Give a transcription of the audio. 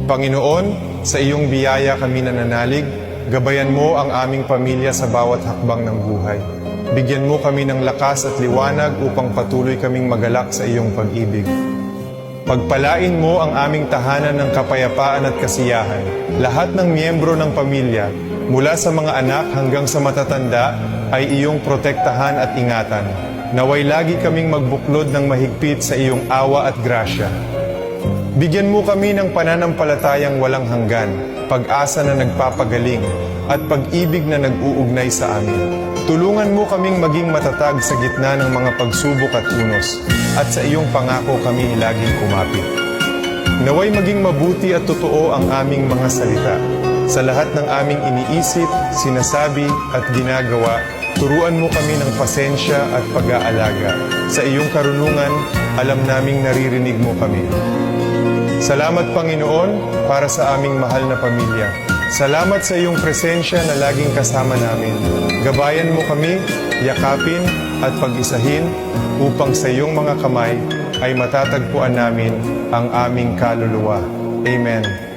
Panginoon, sa iyong biyaya kami nananalig, gabayan mo ang aming pamilya sa bawat hakbang ng buhay. Bigyan mo kami ng lakas at liwanag upang patuloy kaming magalak sa iyong pag-ibig. Pagpalain mo ang aming tahanan ng kapayapaan at kasiyahan. Lahat ng miyembro ng pamilya, mula sa mga anak hanggang sa matatanda, ay iyong protektahan at ingatan. Naway lagi kaming magbuklod ng mahigpit sa iyong awa at grasya. Bigyan mo kami ng pananampalatayang walang hanggan, pag-asa na nagpapagaling, at pag-ibig na nag-uugnay sa amin. Tulungan mo kaming maging matatag sa gitna ng mga pagsubok at unos, at sa iyong pangako kami laging kumapit. Naway maging mabuti at totoo ang aming mga salita. Sa lahat ng aming iniisip, sinasabi at ginagawa, turuan mo kami ng pasensya at pag-aalaga. Sa iyong karunungan, alam naming naririnig mo kami. Salamat, Panginoon, para sa aming mahal na pamilya. Salamat sa iyong presensya na laging kasama namin. Gabayan mo kami, yakapin at pag-isahin upang sa iyong mga kamay ay matatagpuan namin ang aming kaluluwa. Amen.